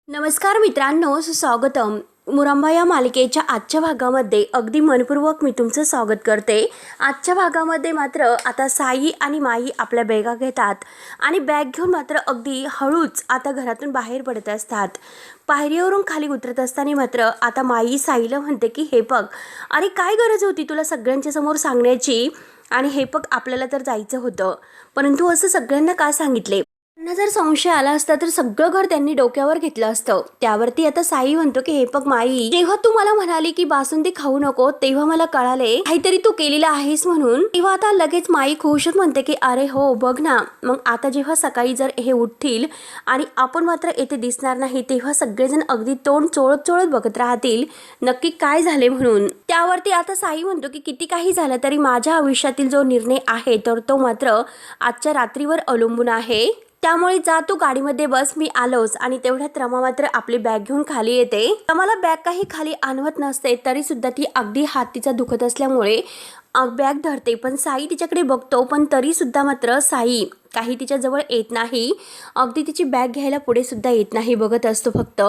नमस्कार मित्रांनो, सुस्वागतम. मुरंबा या मालिकेच्या आजच्या भागामध्ये अगदी मनपूर्वक मी तुमचं स्वागत करते. आजच्या भागामध्ये मात्र आता साई आणि माई आपल्या बॅगा घेतात आणि बॅग घेऊन मात्र अगदी हळूच आता घरातून बाहेर पडत असतात. पायरीवरून खाली उतरत असताना मात्र आता माई साईला म्हणते की हे बघ, अरे काय गरज होती तुला सगळ्यांच्या समोर सांगण्याची, आणि हे बघ आपल्याला तर जायचं होतं, परंतु असं सगळ्यांना का सांगितले. त्यांना जर संशय आला असता तर सगळं घर त्यांनी डोक्यावर घेतलं असतं. त्यावरती आता साई म्हणतो की हे बघ माई, जेव्हा तू मला म्हणाली की बासुंदी खाऊ नको तेव्हा मला कळाले काहीतरी तू केलेलं आहेस म्हणून. तेव्हा आता लगेच माई खुशच म्हणते की अरे हो बघ ना, मग आता जेव्हा सकाळी जर हे उठतील आणि आपण मात्र येथे दिसणार नाही तेव्हा सगळेजण अगदी तोंड चोळत चोळत बघत राहतील नक्की काय झाले म्हणून. त्यावरती आता साई म्हणतो की किती काही झालं तरी माझ्या आयुष्यातील जो निर्णय आहे तर तो मात्र आजच्या रात्रीवर अवलंबून आहे. त्यामुळे जा तू गाडीमध्ये बस, मी आलोच. आणि तेवढ्यात रमा मात्र आपली बॅग घेऊन खाली येते. रमाला बॅग काही खाली आणवत नसते तरी सुद्धा ती अगदी हात तिचा दुखत असल्यामुळे बॅग धरते. पण साई तिच्याकडे बघतो पण तरी सुद्धा मात्र साई काही तिच्या जवळ येत नाही. अगदी तिची बॅग घ्यायला पुढे सुद्धा येत नाही, बघत असतो फक्त.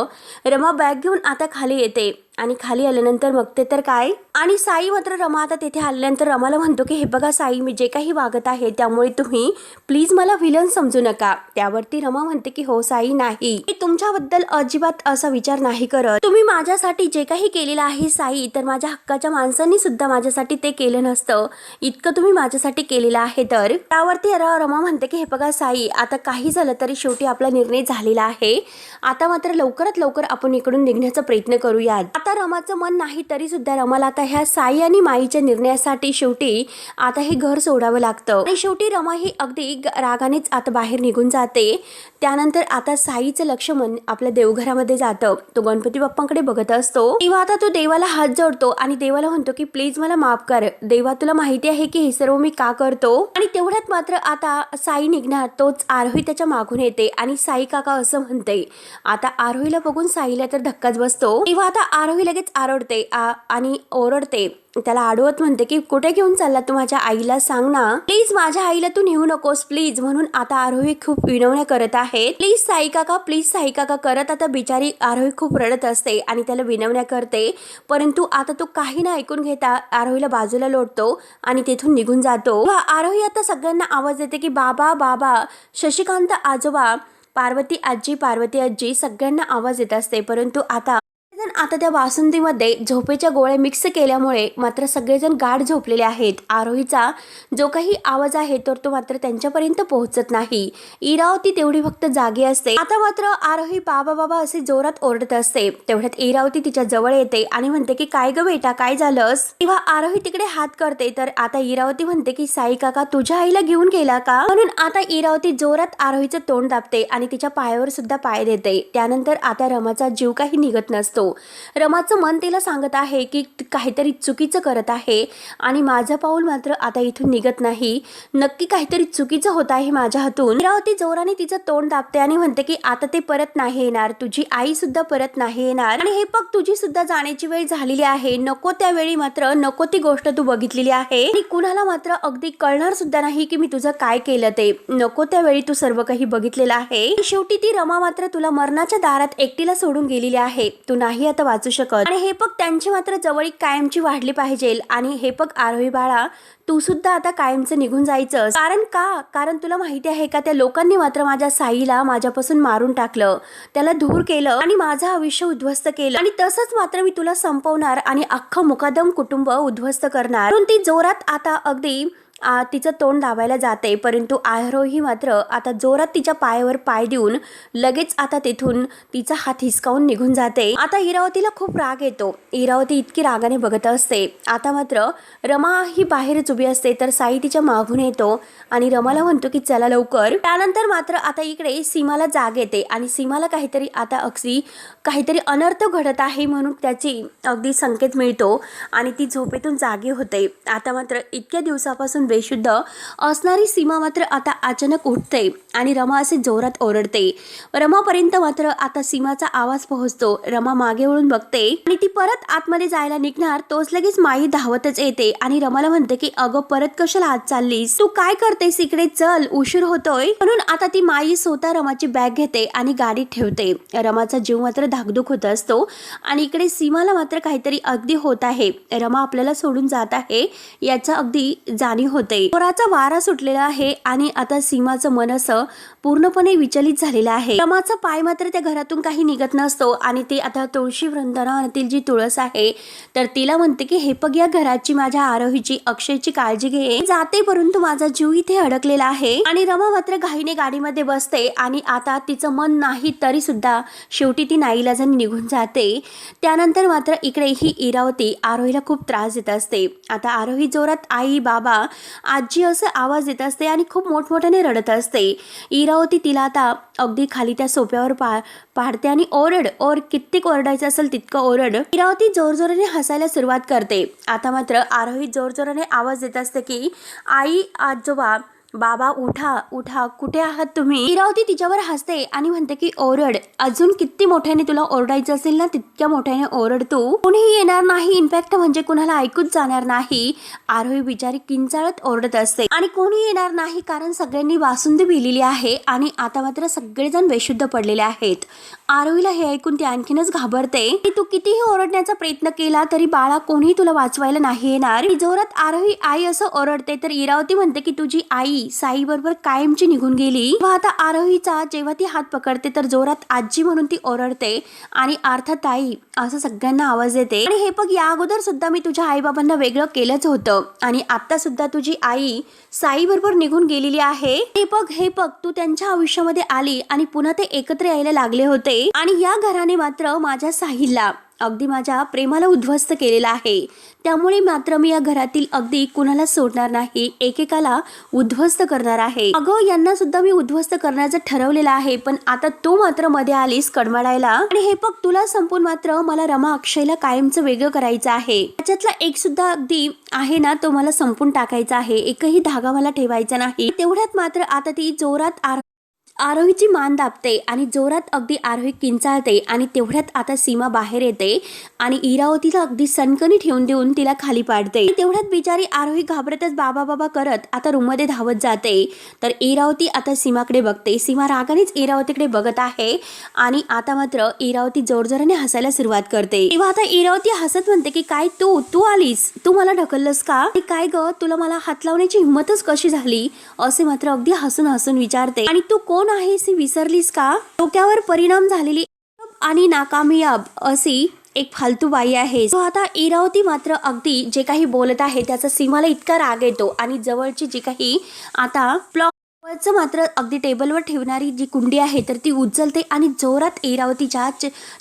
रमा बॅग घेऊन आता खाली येते आणि खाली आल्यानंतर मग ते तर काय, आणि साई मात्र रमा आता तिथे आल्यानंतर रमाला म्हणतो की हे बघा साई, मी जे काही वागत आहे त्यामुळे तुम्ही प्लीज मला विलन समजू नका. त्यावरती रमा म्हणते की हो साई, नाही, मी तुमच्याबद्दल अजिबात असा विचार नाही करत. तुम्ही माझ्यासाठी जे काही केलेलं आहे साई, तर माझ्या हक्काच्या माणसांनी सुद्धा माझ्यासाठी ते केलं नसतं इतकं तुम्ही माझ्यासाठी केलेलं आहे. तर त्यावरती रमा म्हणते की हे बघा साई, आता काही झालं तरी शेवटी आपला निर्णय झालेला आहे. आता मात्र लवकरात लवकर आपण इकडून निघण्याचा प्रयत्न करूयात. आता रमाचं मन नाही तरी सुद्धा रमाला आता ह्या साई आणि माईच्या निर्णयासाठी शेवटी आता हे घर सोडावं लागतं. आणि शेवटी रमा ही अगदी रागानेच आता बाहेर निघून जाते. त्यानंतर आता साईचं लक्ष मन आपल्या देवघरामध्ये जातं. तो गणपती बाप्पांकडे बघत असतो. तेव्हा आता तो देवाला हात जोडतो आणि देवाला म्हणतो की प्लीज मला माफ कर देवा, तुला माहिती आहे की हे सर्व मी का करतो. आणि तेवढ्यात मात्र आता साई निघणार, तोच आरोही त्याच्या मागून येते आणि साई काका असं म्हणते. आता आरोहीला बघून साईला तर धक्काच बसतो. तेव्हा आता आरोही लगेच आरडते आणि ओरडते, त्याला आडवत म्हणते की कुठे घेऊन चालला तू, माझ्या आईला सांग ना प्लीज, माझ्या आईला तू नेऊ नकोस प्लीज. म्हणून आता आरोही खूप विनवण्या करत आहे, प्लीज साई काका, प्लीज साई काका करत. आता बिचारी आरोही खूप रडत असते आणि त्याला विनवण्या करते, परंतु आता तो काही ना ऐकून घेता आरोहीला बाजूला लोटतो आणि तेथून निघून जातो. आरोही आता सगळ्यांना आवाज देते की बाबा बाबा, शशिकांत आजोबा, पार्वती आजी सगळ्यांना आवाज येत असते. परंतु आता त्या बासुंदीमध्ये झोपेच्या गोळ्या मिक्स केल्यामुळे मात्र सगळेजण गाढ झोपलेले आहेत. आरोहीचा जो काही आवाज आहे तर तो मात्र त्यांच्यापर्यंत पोहोचत नाही. इरावती तेवढी फक्त जागी असते. आता मात्र आरोही बाबा बाबा असे जोरात ओरडत असते. तेवढ्यात इरावती तिच्या जवळ येते आणि म्हणते की काय ग बेटा, काय झालंस. तेव्हा आरोही तिकडे हात करते तर आता इरावती म्हणते की साई काका तुझ्या आईला घेऊन गेला का. म्हणून आता इरावती जोरात आरोहीचं तोंड दाबते आणि तिच्या पायावर सुद्धा पाय देते. त्यानंतर आता रमाचा जीव काही निघत नसतो. रमाचं मन तिला सांगत आहे की काहीतरी चुकीचं करत आहे आणि माझं पाऊल मात्र आता इथून निघत नाही. नक्की काहीतरी चुकीचं होत आहे माझ्या हातून. इरावती जोराने तिचं तोंड दाबते आणि म्हणते की आता ते परत नाही येणार, तुझी आई सुद्धा परत नाही येणार, आणि हे बघ तुझी सुद्धा जाण्याची वेळ झालेली आहे. नको त्यावेळी मात्र नको ती गोष्ट तू बघितलेली आहे आणि कुणाला मात्र अगदी कळणार सुद्धा नाही की मी तुझं काय केलं ते. नको त्यावेळी तू सर्व काही बघितलेलं आहे. शेवटी ती रमा मात्र तुला मरणाच्या दारात एकटीला सोडून गेलेली आहे. तू नाही आता वाचू शकत. आणि हे बघ त्यांची मात्र जवळीक कायमची वाढली पाहिजे. आणि हे बघ आरोही बाळा, तू सुद्धा आता कायमचं निघून जायचं. कारण तुला माहिती आहे का, त्या लोकांनी मात्र माझ्या साईला माझ्यापासून मारून टाकलं, त्याला धूर केलं आणि माझं आयुष्य उद्ध्वस्त केलं. आणि तसंच मात्र मी तुला संपवणार आणि अख्खं मुकादम कुटुंब उद्ध्वस्त करणार. म्हणून ती जोरात आता अगदी तिचं तोंड दाबायला जाते. परंतु आरोही मात्र आता जोरात तिच्या पायावर पाय देऊन लगेच आता तेथून तिचा हात हिसकावून निघून जाते. आता इरावतीला खूप राग येतो. इरावती इतकी रागाने बघत असते. आता मात्र रमा ही बाहेरच उभी असते तर साई तिच्या मागून येतो आणि रमाला म्हणतो की चला लवकर. त्यानंतर मात्र आता इकडे सीमाला जाग येते आणि सीमाला काहीतरी अनर्थ घडत आहे म्हणून त्याची अगदी संकेत मिळतो आणि ती झोपेतून जागी होते. आता मात्र इतक्या दिवसापासून बेशुद्ध असणारी सीमा मात्र आता अचानक उठते आणि रमा असे जोरात ओरडते. रमापर्यंत मात्र आता सीमाचा आवाज पोहोचतो. रमा मागे वळून बघते आणि ती परत आतमध्ये जायला निघणार तोच लगेच माई धावतच येते आणि रमाला म्हणते की अगं परत कशाला आत चाललीस, तू काय करतेस इकडे, चल उशीर होतोय. म्हणून आता ती माई स्वतः रमाची बॅग घेते आणि गाडीत ठेवते. रमाचा जीव मात्र धाकधूक होत असतो आणि इकडे सीमाला मात्र काहीतरी अगदी होत आहे. रमा आपल्याला सोडून जात आहे याचा अगदी जाणीव होते. जोराचा वारा सुटलेला आहे आणि आता सीमाचं मन असं पूर्णपणे विचलित झालेलं आहे. रमाचा पाय मात्र त्या घरातून काही निघत नसतो आणि ती आता तुळशी वृंदावनातील जी तुळस आहे तर तिला म्हणते की हे बघ, या घराची, माझ्या आरोहीची, अक्षयची काळजी घे. जाते परंतु माझा जीव इथे अडकलेला आहे. आणि रमा मात्र घाईने गाडीमध्ये बसते आणि आता तिचं मन नाही तरी सुद्धा शेवटी ती नाईलाजाने निघून जाते. त्यानंतर मात्र इकडे ही इरावती आरोहीला खूप त्रास देत असते. आता आरोही जोरात आई, बाबा, आजी असं आवाज देत असते आणि खूप मोठमोठ्याने रडत असते. इरावती तिला आता अगदी खाली त्या सोप्यावर पाडते आणि ओरड कित्येक ओरडायचं असेल तितकं ओरड. इरावती जोरजोराने हसायला सुरुवात करते. आता मात्र आरोही जोरजोराने आवाज देत असते की आई, आजोबा, बाबा, उठा उठा, कुठे आहात तुम्ही. इरावती तिच्यावर हसते आणि म्हणते की ओरड, अजून किती मोठ्याने तुला ओरडायचं असेल ना तितक्या मोठ्याने ओरड, तू कोणीही येणार नाही, इनफॅक्ट म्हणजे कुणाला ऐकूच जाणार नाही. आरोही बिचारी किंचाळत ओरडत असते आणि कोणी येणार नाही कारण सगळ्यांनी बासुंदी पिलेली आहे आणि आता मात्र सगळेजण बेशुद्ध पडलेले आहेत. आरोहीला हे ऐकून ती आणखीनच घाबरते की तू कितीही ओरडण्याचा प्रयत्न केला तरी बाळा कोणी तुला वाचवायला नाही येणार. जोरात आरोही आई असं ओरडते तर इरावती म्हणते की तुझी आई साई बरोबर कायमची निघून गेली. व आता आरोहीचा जेव्हा ती हात पकडते तर जोरात आजी म्हणून ती ओरडते आणि अर्थात आई असं सगळ्यांना आवाज देते. आणि हे बघ, या अगोदर सुद्धा मी तुझ्या आई बाबांना वेगळं केलंच होतं आणि आता सुद्धा तुझी आई साई बरोबर निघून गेलेली आहे. हे बघ, तू त्यांच्या आयुष्यामध्ये आली आणि पुन्हा ते एकत्र यायला लागले होते आणि या घराने मात्र माझ्या साईला अगदी माझ्या प्रेमाला उद्ध्वस्त केलेलं आहे. त्यामुळे मात्र मी या घरातील अगदी कुणाला सोडणार नाही, एकेकाला उद्ध्वस्त करणार आहे. अगं, यांना सुद्धा मी उद्ध्वस्त करण्याचं ठरवलेलं आहे पण आता तू मात्र मध्ये आलीस कडमडायला. आणि हे बघ, तुला संपून मात्र मला रमा अक्षयला कायमचं वेगळं करायचं आहे. त्याच्यातला एक सुद्धा अगदी आहे ना तो मला संपून टाकायचा आहे, एकही धागा मला ठेवायचा नाही. तेवढ्यात मात्र आता ती जोरात आरोहीची मान दाबते आणि जोरात अगदी आरोही किंचाळते आणि तेवढ्यात आता सीमा बाहेर येते आणि इरावतीला अगदी सनकणी ठेवून देऊन तिला खाली पाडते. तेवढ्यात बिचारी आरोही घाबरतच बाबा बाबा करत आता रूममध्ये धावत जाते. तर इरावती आता सीमाकडे बघते. सीमा रागानेच इरावतीकडे बघत आहे आणि आता मात्र इरावती जोरजोराने हसायला सुरुवात करते. तेव्हा आता इरावती हसत म्हणते की काय तू आलीस, तू मला ढकललंस का, काय ग, तुला मला हात लावण्याची हिंमतच कशी झाली, असे मात्र अगदी हसून हसून विचारते. आणि तू कोण आहेस हे विसरलीस का, डोक्यावर परिणाम झालेली आणि नाकामयाब अशी एक फालतू बाई आहे. तो आता इरावती मात्र अगदी जे काही बोलत आहे त्याचा सीमाला इतका राग येतो आणि जवळची जी काही आता मात्र अगदी टेबलवर ठेवणारी जी कुंडी आहे तर ती उचलते आणि जोरात इरावतीच्या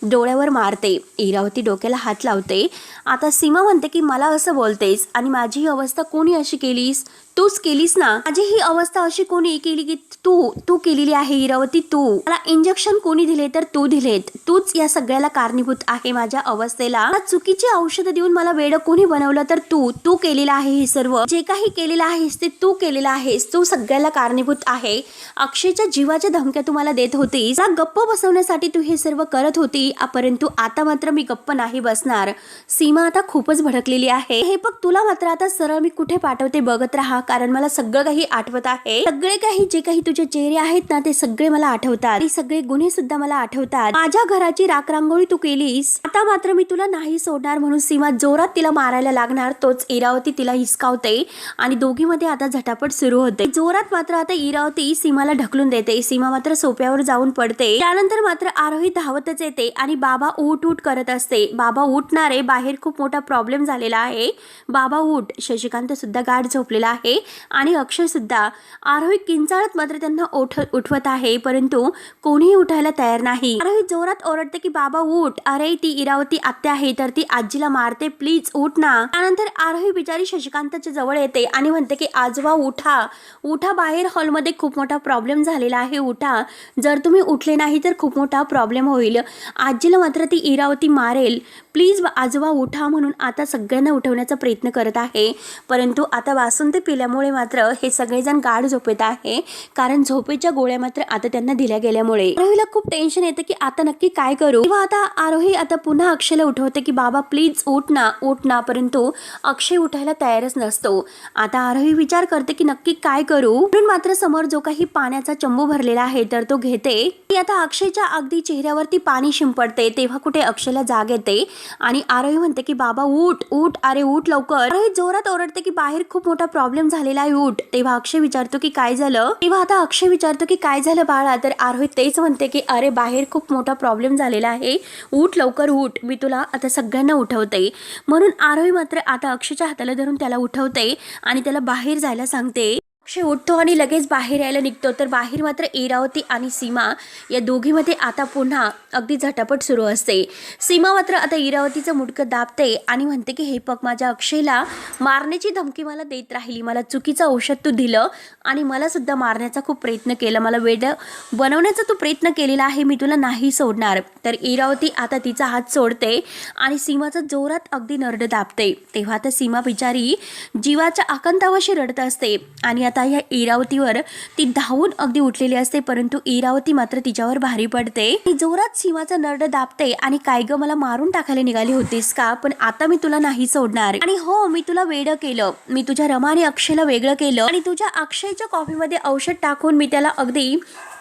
डोळ्यावर मारते. इरावती डोक्याला हात लावते. आता सीमा म्हणते की मला असं बोलतेस आणि माझी ही अवस्था कोणी अशी केलीस, तूच केलीस ना. माझी ही अवस्था अशी कोणी केली की तू केलेली आहे इरावती. तू मला इंजेक्शन कोणी दिले तर तू दिलेत, तूच या सगळ्याला कारणीभूत आहे माझ्या अवस्थेला. चुकीची औषधं देऊन मला वेड कोणी बनवलं तर तू केलेलं आहे. हे सर्व जे काही केलेलं आहेस ते तू केलेलं आहेस, तू सगळ्याला कारणीभूत आहे. अक्षयच्या जीवाच्या धमक्या तुम्हाला देत होतीस, गप्प बसवण्यासाठी तू हे सर्व करत होती, परंतु आता मात्र मी गप्प नाही बसणार. सीमा आता खूपच भडकलेली आहे. हे बघ, तुला मात्र आता सरळ मी कुठे पाठवते बघत राहा कारण मला सगळं काही आठवत आहे. सगळे काही जे काही तुझे चेहरे आहेत ना ते सगळे मला आठवतात आणि सगळे गुन्हे सुद्धा मला आठवतात. माझ्या घराची राखरांगोळी तू केलीस, आता मात्र मी तुला नाही सोडणार. म्हणून सीमा जोरात तिला मारायला लागणार. तोच इरावती तिला हिसकावते आणि दोघीमध्ये आता झटापट सुरू होते. जोरात मात्र आता इरावती सीमाला ढकलून देते. सीमा मात्र सोप्यावर जाऊन पडते. त्यानंतर मात्र आरोही धावतच येते आणि बाबा उठ उठ करत असते. बाबा उठणारे, बाहेर खूप मोठा प्रॉब्लेम झालेला आहे, बाबा उठ. शशिकांत सुद्धा गाढ झोपलेला आहे आणि अक्षय सुद्धा. आरोही किंचाळत मात्र त्यांना उठवत आहे परंतु कोणीही उठायला तयार नाही. आरोही जोरात ओरडते की बाबा उठ, अरे ती इरावती आत्या आहे तर ती आजीला मारते, प्लीज उठ ना. त्यानंतर आरोही बिचारी शशिकांतच्या जवळ येते आणि म्हणते की आजोबा उठा उठा, बाहेर हॉलमध्ये खूप मोठा प्रॉब्लेम झालेला आहे, उठा. जर तुम्ही उठले नाही तर खूप मोठा प्रॉब्लेम होईल, आजीला मात्र ती इरावती मारेल, प्लीज आजोबा उठा. म्हणून आता सगळ्यांना उठवण्याचा प्रयत्न करत आहे परंतु आता बासुंदी केल्यामुळे मात्र हे सगळेजण गाढ झोपेत आहे, कारण झोपेच्या गोळ्या मात्र आता त्यांना दिल्या गेल्यामुळे आरोहीला खूप टेन्शन येतं की आता नक्की काय करू। तेव्हा आता आरोही आता पुन्हा अक्षयला उठवते की बाबा प्लीज उठ ना, परंतु अक्षय उठायला तयारच नसतो। आता आरोही विचार करते की नक्की काय करू, म्हणून मात्र समोर जो काही पाण्याचा चंबू भरलेला आहे तर तो घेते। ती आता अक्षयच्या अगदी चेहऱ्यावरती पाणी शिंपडते। तेव्हा कुठे अक्षयला जाग येते आणि आरोही म्हणते की बाबा उठ उठ, अरे उठ लवकर। आरोही जोरात ओरडते की बाहेर खूप मोठा प्रॉब्लेम झालेला आहे, उठ। तेव्हा अक्षय विचारतो की काय झालं। तेव्हा आता अक्षय विचारतो की काय झालं बाळा, तर आरोही तेच म्हणते की अरे बाहेर खूप मोठा प्रॉब्लेम झालेला आहे, उठ लवकर उठ, मी तुला आता सगळ्यांना उठवते। म्हणून आरोही मात्र आता अक्षयच्या हाताला धरून त्याला उठवते आणि त्याला बाहेर जायला सांगते। अक्षय उठतो आणि लगेच बाहेर यायला निघतो, तर बाहेर मात्र इरावती आणि सीमा या दोघीमध्ये आता पुन्हा अगदी झटापट सुरू असते। सीमा मात्र आता इरावतीचं मुडकं दाबते आणि म्हणते की हे पग माझ्या अक्षयला मारण्याची धमकी मला देत राहिली, मला चुकीचं औषध तू दिलं आणि मला सुद्धा मारण्याचा खूप प्रयत्न केला, मला वेडं बनवण्याचा तू प्रयत्न केलेला आहे, मी तुला नाही सोडणार। तर इरावती आता तिचा हात सोडते आणि सीमाचा जोरात अगदी नरड दाबते। तेव्हा आता सीमा बिचारी जीवाच्या आकांतावाशी रडत असते आणि आता या इरावतीवर ती धावून अगदी उठलेली असते, परंतु इरावती मात्र तिच्यावर भारी पडते। ती जोरात सीमाचा नरड दाबते आणि काय ग मला मारून टाकायला निघाली होतीस का, पण आता मी तुला नाही सोडणार आणि हो मी तुला वेडं केलं, मी तुझ्या रमा आणि अक्षयला वेगळं केलं आणि तुझ्या अक्षयच्या कॉफीमध्ये औषध टाकून मी त्याला अगदी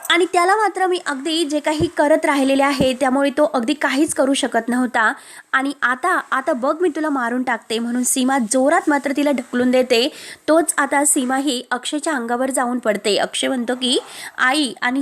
आणि त्याला मात्र मी अगदी जे काही करत राहिलेले आहे त्यामुळे तो अगदी काहीच करू शकत नव्हता आणि आता बघ मी तुला मारून टाकते। म्हणून सीमा जोरात मात्र तिला ढकलून देते। तोच आता सीमा ही अक्षयच्या अंगावर जाऊन पडते। अक्षय म्हणतो की आई आणि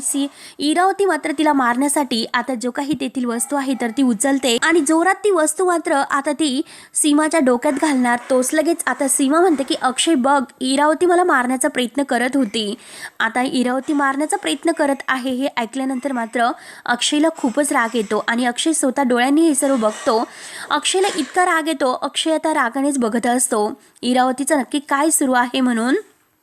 इरावती मात्र तिला मारण्यासाठी आता जो काही तेथील वस्तू आहे तर ती उचलते आणि जोरात ती वस्तू मात्र आता ती सीमाच्या डोक्यात घालणार। तोच लगेच आता सीमा म्हणते की अक्षय बघ इरावती मला मारण्याचा प्रयत्न करत होती। आता इरावती मारण्याचा प्रयत्न करत आहे हे ऐकल्यानंतर मात्र अक्षयला खूपच राग येतो आणि अक्षय स्वतः डोळ्यांनी हे सर्व बघतो। अक्षयला इतका राग येतो, अक्षय आता रागानेच बघत असतो इरावतीचं नक्की काय सुरू आहे म्हणून।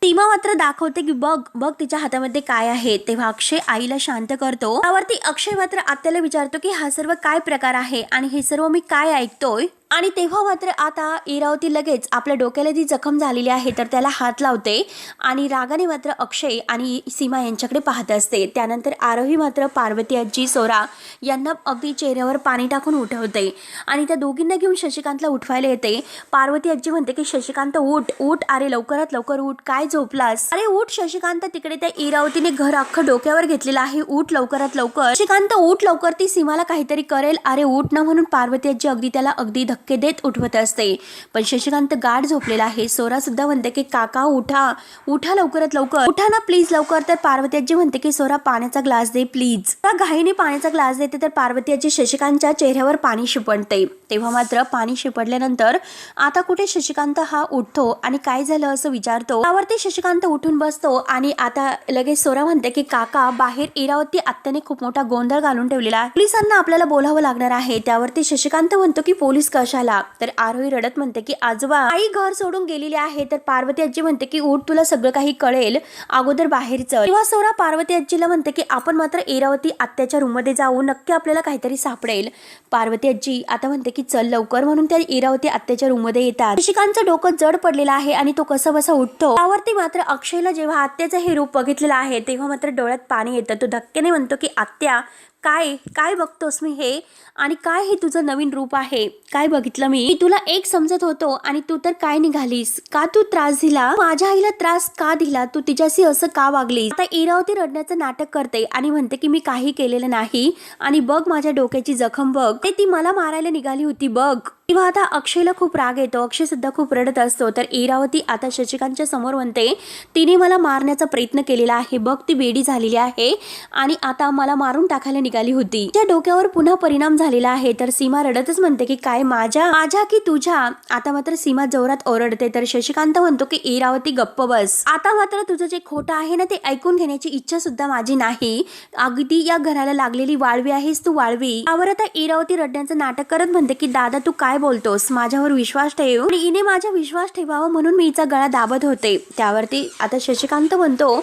सीमा मात्र दाखवते की बघ बघ तिच्या हातामध्ये काय आहे। तेव्हा अक्षय आईला शांत करतो। त्यावरती अक्षय मात्र आत्याला विचारतो की हा सर्व काय प्रकार आहे आणि हे सर्व मी काय ऐकतोय। आणि तेव्हा मात्र आता इरावती लगेच आपल्या डोक्याला जी जखम झालेली आहे तर त्याला हात लावते आणि रागाने मात्र अक्षय आणि सीमा यांच्याकडे पाहत असते। त्यानंतर आरोही मात्र पार्वती आजी सोरा यांना अगदी चेहऱ्यावर पाणी टाकून उठवते आणि त्या दोघींना घेऊन शशिकांतला उठवायला येते। पार्वती आजी म्हणते की शशिकांत उठ उठ, अरे लवकरात लवकर उठ, काय झोपलास, अरे उठ शशिकांत, तिकडे त्या इरावतीने घर अख्खं डोक्यावर घेतलेलं आहे, उठ लवकरात लवकर, शशिकांत उठ लवकर, ती सीमाला काहीतरी करेल, अरे उठ ना। म्हणून पार्वती आजी अगदी त्याला अगदी धक्के देत उठवत असते, पण शशिकांत गाढ झोपलेला आहे। सोरा सुद्धा म्हणते की काका उठा उठा लवकरात लवकर, उठा ना प्लीज लवकर। तर पार्वती आजी म्हणते की सोरा पाण्याचा ग्लास दे प्लीज। त्या घाईने पाण्याचा ग्लास देते तर पार्वती आजी शशिकांतच्या चेहऱ्यावर पाणी शिपडते। तेव्हा मात्र पाणी शिपडल्यानंतर आता कुठे शशिकांत हा उठतो आणि काय झालं असं विचारतो। त्यावरती शशिकांत उठून बसतो आणि आता लगेच सोरा म्हणते की काका बाहेर इरावती आत्याने खूप मोठा गोंधळ घालून ठेवलेला आहे, पोलिसांना आपल्याला बोलावं लागणार आहे। त्यावरती शशिकांत म्हणतो की पोलीस कशाला, तर आरोही रडत म्हणते की आजोबा आई घर सोडून गेलेली आहे। तर पार्वती आजी म्हणते की उठ, तुला सगळं काही कळेल, अगोदर बाहेर चल। तेव्हा सोरा पार्वती आजीला म्हणते की आपण मात्र इरावती आत्याच्या रूम मध्ये जाऊ, नक्की आपल्याला काहीतरी सापडेल। पार्वती आजी आता म्हणते की चल लवकर, म्हणून त्या इरावती आत्याच्या रूम मध्ये येतात। शशिकांतचं डोकं जड पडलेलं आहे आणि तो कसा बसा उठतो। त्यावरती मात्र अक्षयला जेव्हा आत्याचं हे रूप बघितलेलं आहे तेव्हा मात्र डोळ्यात पाणी येतं। तो धक्क्याने म्हणतो की आत्या काय काय बघतोस मी हे, आणि काय हे तुझं नवीन रूप आहे, काय बघितलं मी तुला एक समजत होतो आणि तू तर काय निघालीस, का तू त्रास दिला, माझ्या आईला त्रास का दिला, तू तिच्याशी असं का वागलीस। आता इरावती रडण्याचं नाटक करते आणि म्हणते की मी काही केलेलं नाही आणि बघ माझ्या डोक्याची जखम बघ, ते ती मला मारायला निघाली होती बघ। तेव्हा आता अक्षयला खूप राग येतो, अक्षय सुद्धा खूप रडत असतो। तर इरावती आता शशिकांतच्या समोर म्हणते तिने मला मारण्याचा प्रयत्न केलेला आहे बघ, ती वेडी झालेली आहे आणि आता मला मारून टाकायला निघाली होती, त्या डोक्यावर पुन्हा परिणाम झालेला आहे। तर सीमा रडतच म्हणते की काय माझ्या की तुझ्या। आता मात्र सीमा जोरात ओरडते तर शशिकांत म्हणतो की इरावती गप्प बस, आता मात्र तुझं जे खोटं आहे ना ते ऐकून घेण्याची इच्छा सुद्धा माझी नाही, अगदी या घराला लागलेली वाळवी आहेस तू वाळवी। यावर आता इरावती रडण्याचं नाटक करत म्हणते की दादा तू काय बोलतोस, माझ्यावर विश्वास ठेव, आणि हिने माझा विश्वास ठेवावा म्हणून मी हिचा गळा दाबत होते। त्यावरती आता शशिकांत म्हणतो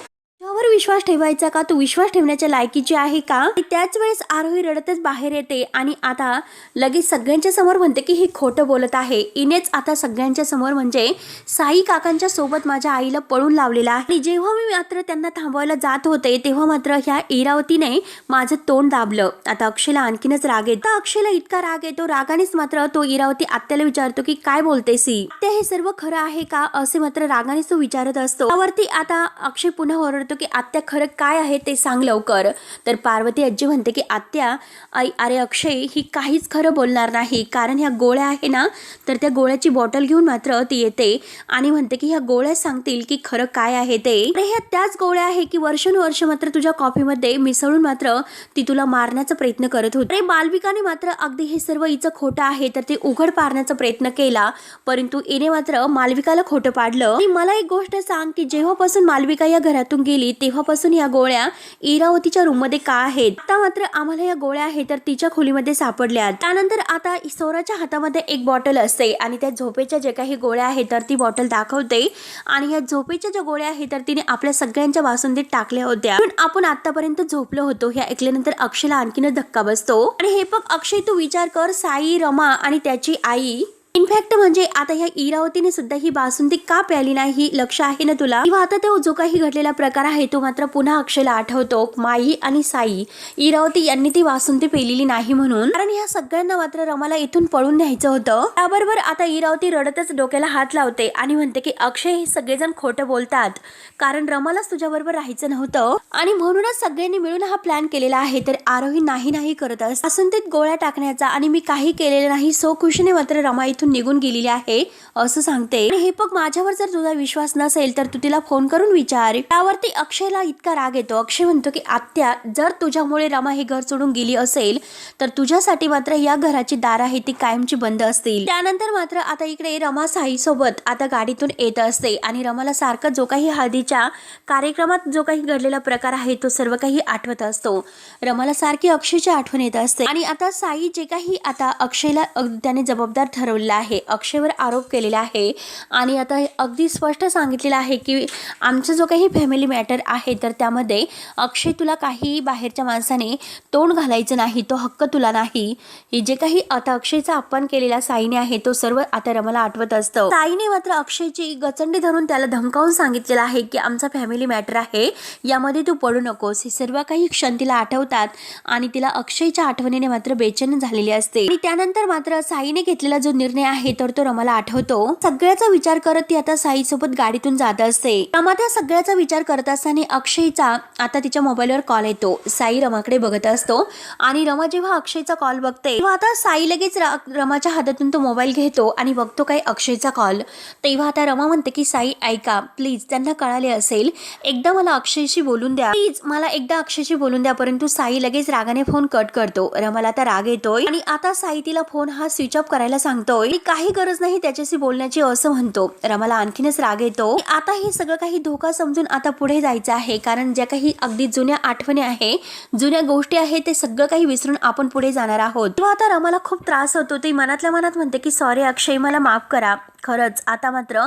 वर विश्वास ठेवायचा का, तू विश्वास ठेवण्याच्या लायकीची आहे का. त्याच वेळेस आरोही रडतच बाहेर येते आणि आता लगेच सगळ्यांच्या समोर म्हणते की ही खोटं बोलत आहे. इनेच आता सगळ्यांच्या समोर म्हणजे साई काकांच्या सोबत माझ्या आईला पळून लावलेला आहे. आणि जेव्हा मी मात्र त्यांना थांबवायला जात होते तेव्हा मात्र ह्या इरावतीने माझं तोंड दाबलं. आता अक्षयला आणखीनच राग येतो. अक्षयला इतका राग येतो, रागानेच मात्र तो इरावती आत्याला विचारतो की काय बोलतेस आत्या, हे सर्व खरं आहे का, असे मात्र रागानेच तो विचारत असतो. त्यावरती आता अक्षय पुन्हा ओरडतो की आत्या खरं काय आहे ते सांग लवकर. तर पार्वती आजी म्हणते की आत्या अरे अक्षय ही काहीच खरं बोलणार नाही, कारण ह्या गोळ्या आहे ना, तर त्या गोळ्याची बॉटल घेऊन मात्र ती येते आणि म्हणते की ह्या गोळ्या सांगतील की खरं काय आहे ते. ह्या त्याच गोळ्या आहे की वर्षानुवर्ष मात्र तुझ्या कॉफीमध्ये मिसळून मात्र ती तुला मारण्याचा प्रयत्न करत होती. अरे मालविकाने मात्र अगदी हे सर्व हिचं खोटं आहे तर ते उघड पाडण्याचा प्रयत्न केला, परंतु हिने मात्र मालविकाला खोटं पाडलं. आणि मला एक गोष्ट सांग की जेव्हापासून मालविका या घरातून गेली तेव्हापासून या गोळ्या इरावतीच्या रूम मध्ये का आहेत. आता मात्र आम्हाला या गोळ्या आहेत तर तिच्या खोलीमध्ये सापडल्या. त्यानंतर आता सौराच्या हातामध्ये एक बॉटल असते आणि त्या झोपेच्या जे काही गोळ्या आहेत तर ती बॉटल दाखवते आणि या झोपेच्या ज्या गोळ्या आहेत तर तिने आपल्या सगळ्यांच्या बासुंदीत टाकल्या होत्या. पण आपण आतापर्यंत झोपलो होतो. हे ऐकल्यानंतर अक्षयला आणखीनच धक्का बसतो. आणि हे बघ अक्षय, तू विचार कर, साई, रमा आणि त्याची आई, इनफॅक्ट म्हणजे आता ह्या इरावतीने सुद्धा ही बासुंदी का प्याली नाही, लक्ष आहे ना तुला. किंवा आता तो जो काही घडलेला प्रकार आहे तो मात्र पुन्हा अक्षयला आठवतो. माई आणि साई, इरावती यांनी ती बासुंदी पेलेली नाही म्हणून, कारण ह्या सगळ्यांना मात्र रमाला इथून पळून न्यायचं होतं. त्याबरोबर आता इरावती रडतच डोक्याला हात लावते आणि म्हणते की अक्षय, हे सगळेजण खोटं बोलतात, कारण रमालाच तुझ्याबरोबर राहायचं नव्हतं आणि म्हणूनच सगळ्यांनी मिळून हा प्लॅन केलेला आहे. तर आरोही नाही करत असते बासुंदीत गोळ्या टाकण्याचा आणि मी काही केलेलं नाही. सो खुशीने मात्र रमा इथून निघून गेलेली आहे असं सांगते. हे बघ, माझ्यावर जर तुझा विश्वास नसेल तर तू तिला फोन करून विचार. त्यावरती अक्षयला इतका राग येतो. अक्षय म्हणतो की आत्या, जर तुझ्यामुळे रमा हे घर सोडून गेली असेल तर तुझ्यासाठी मात्र या घराची दार आहे ती कायमची बंद असतील. त्यानंतर मात्र आता इकडे रमा साई सोबत आता गाडीतून येत असते आणि रमाला सारखं जो काही हळदीच्या कार्यक्रमात जो काही घडलेला प्रकार आहे तो सर्व काही आठवत असतो. रमाला सारखी अक्षयची आठवण येत असते आणि आता साई जे काही आता अक्षयला त्याने जबाबदार ठरवलेला आहे, अक्षयवर आरोप केलेला आहे आणि आता अगदी स्पष्ट सांगितलेलं आहे की आमचा जो काही फॅमिली मॅटर आहे तर त्यामध्ये अक्षय, तुला काही बाहेरच्या माणसाने तोंड घालायचं नाही, तो हक्क तुला नाही. हे जे काही आता अक्षयचा अपमान केलेला साईने आहे तो सर्व आता रमाला आठवत असतं. साईने मात्र अक्षयची गचंडी धरून त्याला धमकावून सांगितलेलं आहे की आमचा फॅमिली मॅटर आहे, यामध्ये तू पडू नकोस. हे सर्व काही क्षण तिला आठवतात आणि तिला अक्षयच्या आठवणीने मात्र बेचैन झालेली असते. आणि त्यानंतर मात्र साईने घेतलेला जो निर्णय आहे तर तो रमाला आठवतो. सगळ्याचा विचार करत ती आता साई सोबत गाडीतून जात असते. रमा त्या सगळ्याचा विचार करत असताना अक्षयचा आता तिच्या मोबाईलवर कॉल येतो. साई रमाकडे बघत असतो आणि रमा जेव्हा अक्षयचा कॉल बघते तेव्हा आता साई लगेच रमाच्या हातातून तो मोबाईल घेतो आणि बघतो काय अक्षयचा कॉल. तेव्हा आता रमा म्हणते की साई ऐका प्लीज, त्यांना कळाले असेल, एकदा मला अक्षयशी बोलून द्या प्लीज, मला एकदा अक्षयशी बोलून द्या. परंतु साई लगेच रागाने फोन कट करतो. रमाला आता राग येतोय आणि आता साई तिला फोन हा स्विच ऑफ करायला सांगतोय. काही गरज नाही त्याच्याशी बोलण्याची असं म्हणतो. रमाला आणखीनच राग येतो. आता हे सगळं काही धोका समजून आता पुढे जायचं आहे, कारण ज्या काही अगदी जुन्या आठवणी आहे, जुन्या गोष्टी आहे, ते सगळं काही विसरून आपण पुढे जाणार आहोत. तेव्हा आता रमाला खूप त्रास होतो. ती मनातल्या मनात म्हणते की सॉरी अक्षय, मला माफ करा, खरंच आता मात्र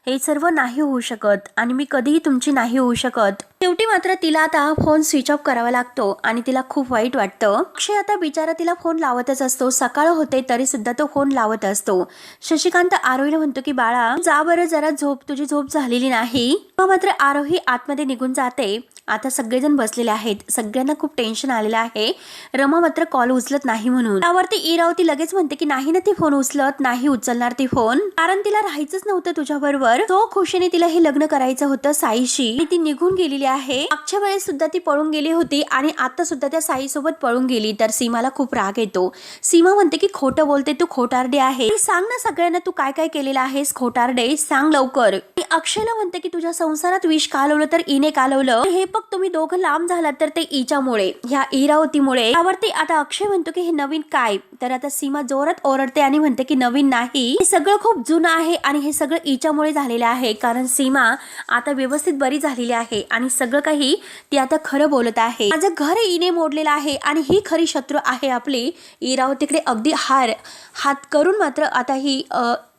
हे सर्व नाही होऊ शकत आणि मी कधीही तुमची नाही होऊ शकत. शेवटी मात्र तिला आता फोन स्विच ऑफ करावा लागतो आणि तिला खूप वाईट वाटतं. अक्षय आता बिचारा तिला फोन लावतच असतो. सकाळ होते तरी सुद्धा तो फोन लावत असतो. शशिकांत आरोहीला म्हणतो की बाळा जा बरं, जरा झोप, तुझी झोप झालेली नाही. मात्र आरोही आतमध्ये निघून जाते. आता सगळेजण बसलेले आहेत, सगळ्यांना खूप टेन्शन आलेलं आहे. रमा मात्र कॉल उचलत नाही म्हणून. त्यावरती इरावती लगेच म्हणते की नाही ना, ती फोन उचलत नाही, उचलणार ती फोन, कारण तिला राहायचंच नव्हतं तुझ्याबरोबर. तो खुशीने तिला हे लग्न करायचं होतं साईशी. ती निघून गेलेली आहे. मागच्या वेळेस सुद्धा ती पळून गेली होती आणि आता सुद्धा त्या साई सोबत पळून गेली. तर सीमाला खूप राग येतो. सीमा म्हणते की खोटं बोलते, तू खोटारडे आहे, सांग ना सगळ्यांना तू काय काय केलेलं आहेस, खोटारडे सांग लवकर. अक्षयला म्हणते की तुझ्या संसारात विष कालवलं तर इने कालवलं, हे बघ तुम्ही दोघं लांब झालात तर ते ईच्यामुळे, ह्या इरावतीमुळे. त्यावरती आता अक्षय म्हणतो की हे नवीन काय. तर आता सीमा जोरात ओरडते आणि म्हणते की नवीन नाही, हे सगळं खूप जुनं आहे आणि हे सगळं ईच्यामुळे झालेलं आहे, कारण सीमा आता व्यवस्थित बरी झालेली आहे आणि सगळं काही ती आता खरं बोलत आहे. माझं घर इने मोडलेलं आहे आणि ही खरी शत्रू आहे आपली इरावतीकडे. अगदी हात करून मात्र आता ही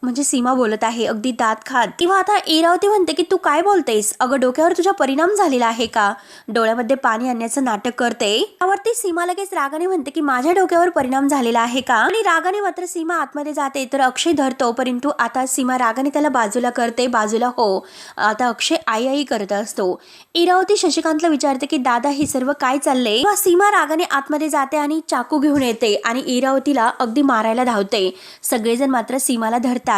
म्हणजे सीमा बोलत आहे अगदी दात खात. तेव्हा आता इरावती म्हणते की तू काय बोलतेस, अगं डोक्यावर तुझ्या परिणाम झालेला आहे का, डोळ्यामध्ये पाणी आणण्याचं नाटक करते. त्यावरती सीमा लगेच रागाने म्हणते की माझ्या डोक्यावर परिणाम झालेला आहे का, आणि रागाने मात्र सीमा आतमध्ये जाते तर अक्षय धरतो, परंतु आता सीमा रागाने त्याला बाजूला करते. बाजूला हो, आता अक्षय आई आई करत असतो. इरावती शशिकांतला विचारते की दादा ही सर्व काय चाललंय. सीमा रागाने आतमध्ये जाते आणि चाकू घेऊन येते आणि इरावतीला अगदी मारायला धावते. सगळेजण मात्र सीमाला धरतात.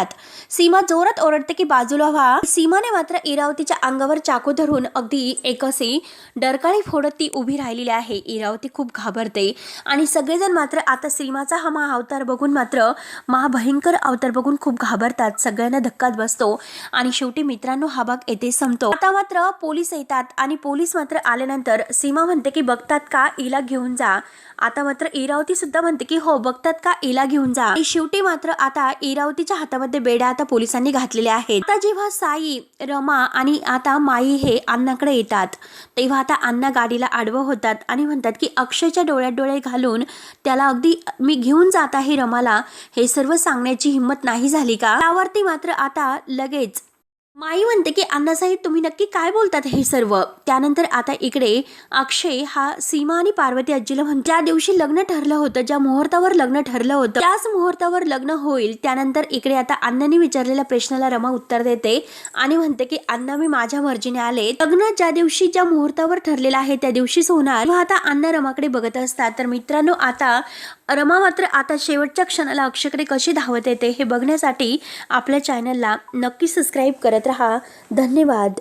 सीमा जोरात ओरडते की बाजूला व्हा. सीमाने मात्र इरावतीच्या अंगावर चाकू धरून अगदी एक अशी डरकाळी फोडत ती उभी राहिलेली आहे. इरावती खूप घाबरते आणि सगळेजण मात्र आता सीमाचा हा महाअवतार बघून मात्र महाभयंकर अवतार बघून खूप घाबरतात. सगळ्यांना धक्काच बसतो आणि शेवटी मित्रांनो हा भाग येथे संपतो. आता मात्र पोलीस येतात आणि पोलीस मात्र आल्यानंतर सीमा म्हणते की बघतात का हिला घेऊन जा. आता मात्र इरावती सुद्धा म्हणते की हो बघतात का हिला घेऊन जा. आणि शेवटी मात्र आता इरावतीच्या हातामध्ये बेड्या आता पोलिसांनी घातलेल्या आहेत. आता जेव्हा साई, रमा आणि आता माई हे अण्णाकडे येतात तेव्हा आता अण्णा गाडीला आडवं होतात आणि म्हणतात की अक्षयच्या डोळ्यात डोळे घालून त्याला अगदी मी घेऊन जात आहे रमाला, हे सर्व सांगण्याची हिंमत नाही झाली का. त्यावरती मात्र आता लगेच माई म्हणते की अण्णासाहेब तुम्ही नक्की काय बोलतात हे सर्व. त्यानंतर आता इकडे अक्षय हा सीमा आणि पार्वती आजीला म्हणतो ज्या दिवशी लग्न ठरलं होतं, ज्या मुहूर्तावर लग्न ठरलं होतं त्याच मुहूर्तावर लग्न होईल. त्यानंतर इकडे आता अण्णांनी विचारलेल्या प्रश्नाला रमा उत्तर देते आणि म्हणते की अण्णा मी माझ्या मर्जीने आले, लग्न ज्या दिवशी ज्या मुहूर्तावर ठरलेलं आहे त्या दिवशीच होणार. आता अण्णा रमाकडे बघत असतात. तर मित्रांनो आता रमा मात्र आता शेवटच्या क्षणाला अक्षयकडे कशी धावत येते हे बघण्यासाठी आपल्या चॅनलला नक्की सबस्क्राईब करत रहा. धन्यवाद.